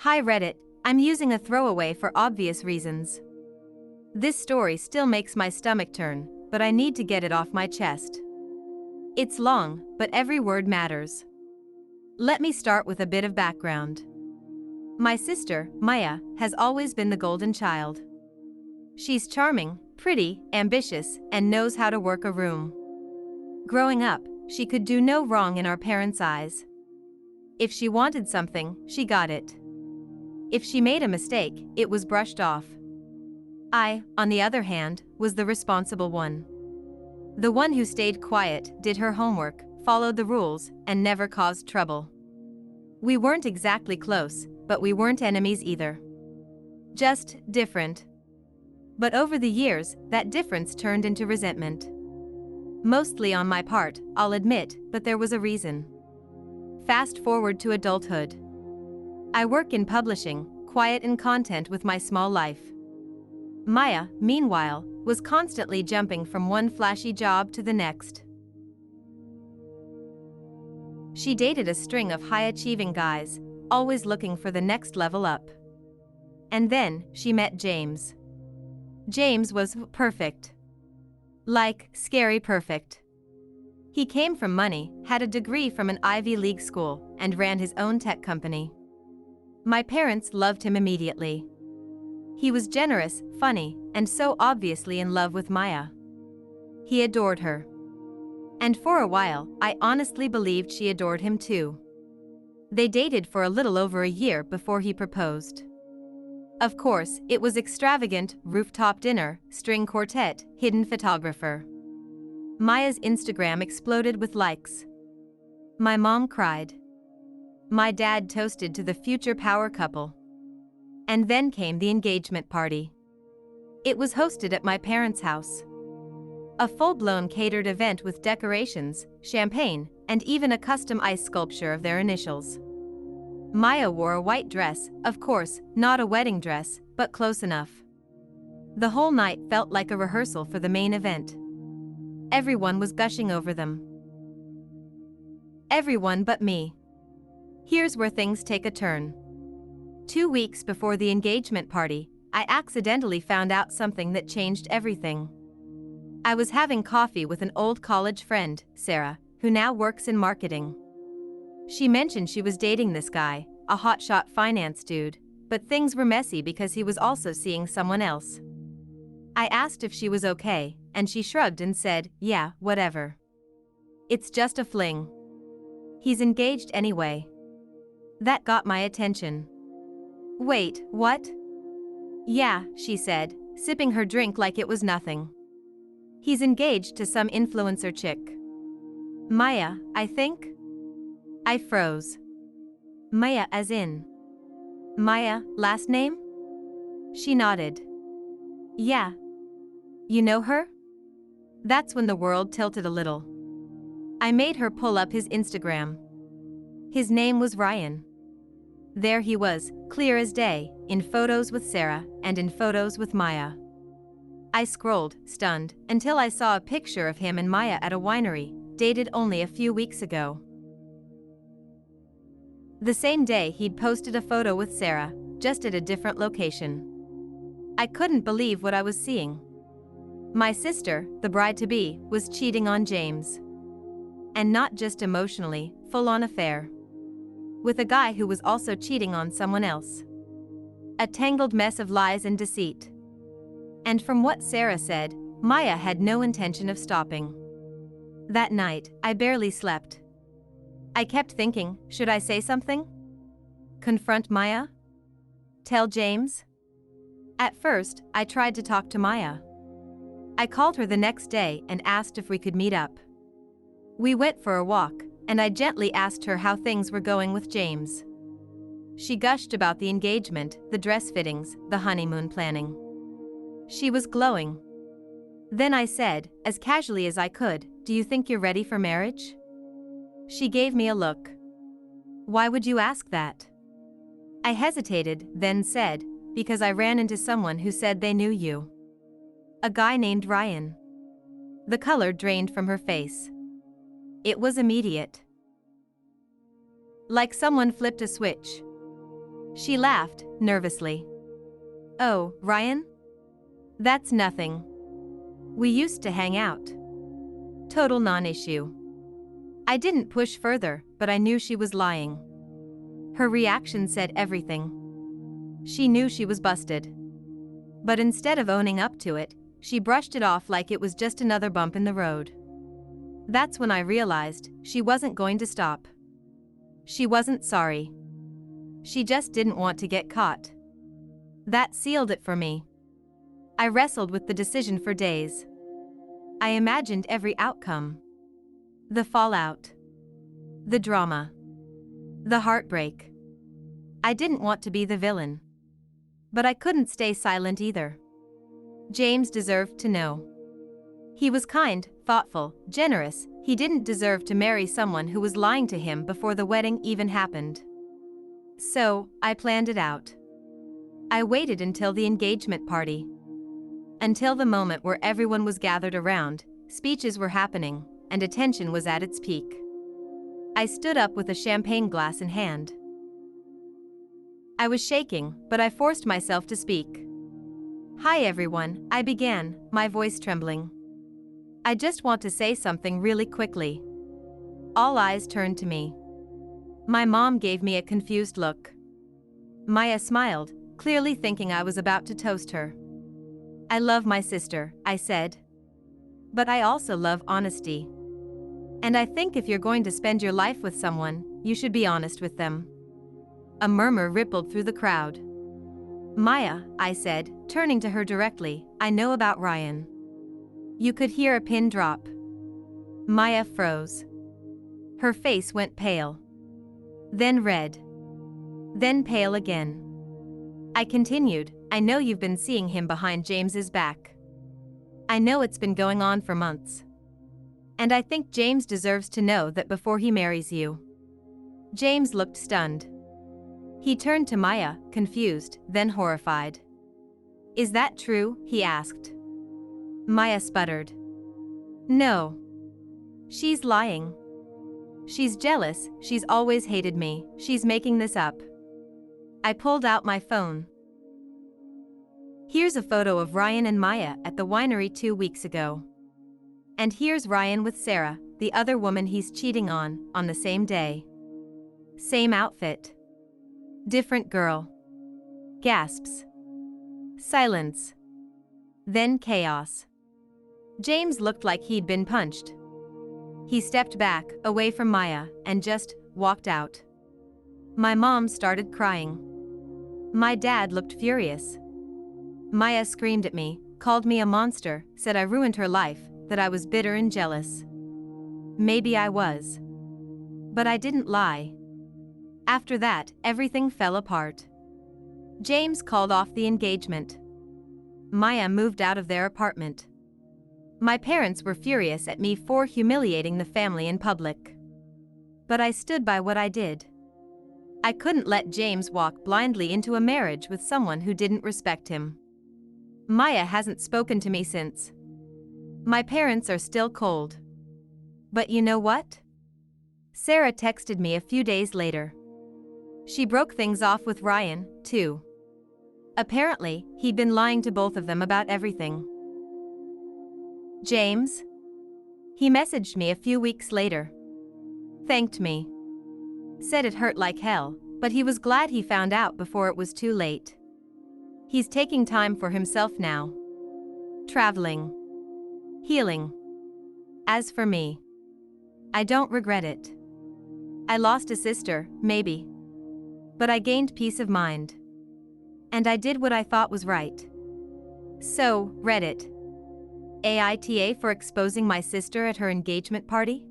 Hi Reddit, I'm using a throwaway for obvious reasons. This story still makes my stomach turn, but I need to get it off my chest. It's long, but every word matters. Let me start with a bit of background. My sister, Maya, has always been the golden child. She's charming, pretty, ambitious, and knows how to work a room. Growing up, she could do no wrong in our parents' eyes. If she wanted something, she got it. If she made a mistake, it was brushed off. I, on the other hand, was the responsible one. The one who stayed quiet, did her homework, followed the rules, and never caused trouble. We weren't exactly close, but we weren't enemies either. Just different. But over the years, that difference turned into resentment. Mostly on my part, I'll admit, but there was a reason. Fast forward to adulthood. I work in publishing, quiet and content with my small life. Maya, meanwhile, was constantly jumping from one flashy job to the next. She dated a string of high-achieving guys, always looking for the next level up. And then, she met James. James was perfect. Like, scary perfect. He came from money, had a degree from an Ivy League school, and ran his own tech company. My parents loved him immediately. He was generous, funny, and so obviously in love with Maya. He adored her. And for a while, I honestly believed she adored him too. They dated for a little over a year before he proposed. Of course, it was extravagant, rooftop dinner, string quartet, hidden photographer. Maya's Instagram exploded with likes. My mom cried. My dad toasted to the future power couple. And then came the engagement party. It was hosted at my parents' house. A full-blown catered event with decorations, champagne, and even a custom ice sculpture of their initials. Maya wore a white dress, of course, not a wedding dress, but close enough. The whole night felt like a rehearsal for the main event. Everyone was gushing over them. Everyone but me. Here's where things take a turn. 2 weeks before the engagement party, I accidentally found out something that changed everything. I was having coffee with an old college friend, Sarah, who now works in marketing. She mentioned she was dating this guy, a hotshot finance dude, but things were messy because he was also seeing someone else. I asked if she was okay, and she shrugged and said, "Yeah, whatever. It's just a fling. He's engaged anyway." That got my attention. "Wait, what?" "Yeah," she said, sipping her drink like it was nothing. "He's engaged to some influencer chick. Maya, I think?" I froze. Maya as in? Maya, last name? She nodded. "Yeah. You know her?" That's when the world tilted a little. I made her pull up his Instagram. His name was Ryan. There he was, clear as day, in photos with Sarah and in photos with Maya. I scrolled, stunned, until I saw a picture of him and Maya at a winery, dated only a few weeks ago. The same day he'd posted a photo with Sarah, just at a different location. I couldn't believe what I was seeing. My sister, the bride-to-be, was cheating on James. And not just emotionally, full-on affair. With a guy who was also cheating on someone else. A tangled mess of lies and deceit. And from what Sarah said, Maya had no intention of stopping. That night, I barely slept. I kept thinking, should I say something? Confront Maya? Tell James? At first, I tried to talk to Maya. I called her the next day and asked if we could meet up. We went for a walk, and I gently asked her how things were going with James. She gushed about the engagement, the dress fittings, the honeymoon planning. She was glowing. Then I said, as casually as I could, "Do you think you're ready for marriage?" She gave me a look. "Why would you ask that?" I hesitated, then said, "Because I ran into someone who said they knew you. A guy named Ryan." The color drained from her face. It was immediate. Like someone flipped a switch. She laughed, nervously. Oh, Ryan? That's nothing. We used to hang out. Total non-issue. I didn't push further, but I knew she was lying. Her reaction said everything. She knew she was busted. But instead of owning up to it, she brushed it off like it was just another bump in the road. That's when I realized she wasn't going to stop. She wasn't sorry. She just didn't want to get caught. That sealed it for me. I wrestled with the decision for days. I imagined every outcome. The fallout. The drama. The heartbreak. I didn't want to be the villain. But I couldn't stay silent either. James deserved to know. He was kind, thoughtful, generous. He didn't deserve to marry someone who was lying to him before the wedding even happened. So, I planned it out. I waited until the engagement party. Until the moment where everyone was gathered around, speeches were happening, and attention was at its peak. I stood up with a champagne glass in hand. I was shaking, but I forced myself to speak. Hi everyone, I began, my voice trembling. I just want to say something really quickly. All eyes turned to me. My mom gave me a confused look. Maya smiled, clearly thinking I was about to toast her. I love my sister, I said. But I also love honesty. And I think if you're going to spend your life with someone, you should be honest with them. A murmur rippled through the crowd. Maya, I said, turning to her directly, I know about Ryan. You could hear a pin drop. Maya froze. Her face went pale. Then red. Then pale again. I continued, I know you've been seeing him behind James's back. I know it's been going on for months. And I think James deserves to know that before he marries you. James looked stunned. He turned to Maya, confused, then horrified. Is that true? He asked. Maya sputtered. No. She's lying. She's jealous, she's always hated me, she's making this up. I pulled out my phone. Here's a photo of Ryan and Maya at the winery 2 weeks ago. And here's Ryan with Sarah, the other woman he's cheating on the same day. Same outfit. Different girl. Gasps. Silence. Then chaos. James looked like he'd been punched. He stepped back, away from Maya, and just walked out. My mom started crying. My dad looked furious. Maya screamed at me, called me a monster, said I ruined her life, that I was bitter and jealous. Maybe I was. But I didn't lie. After that, everything fell apart. James called off the engagement. Maya moved out of their apartment. My parents were furious at me for humiliating the family in public. But I stood by what I did. I couldn't let James walk blindly into a marriage with someone who didn't respect him. Maya hasn't spoken to me since. My parents are still cold. But you know what? Sarah texted me a few days later. She broke things off with Ryan, too. Apparently, he'd been lying to both of them about everything. James? He messaged me a few weeks later. Thanked me. Said it hurt like hell, but he was glad he found out before it was too late. He's taking time for himself now. Traveling. Healing. As for me, I don't regret it. I lost a sister, maybe. But I gained peace of mind. And I did what I thought was right. So, Reddit. AITA for exposing my sister at her engagement party?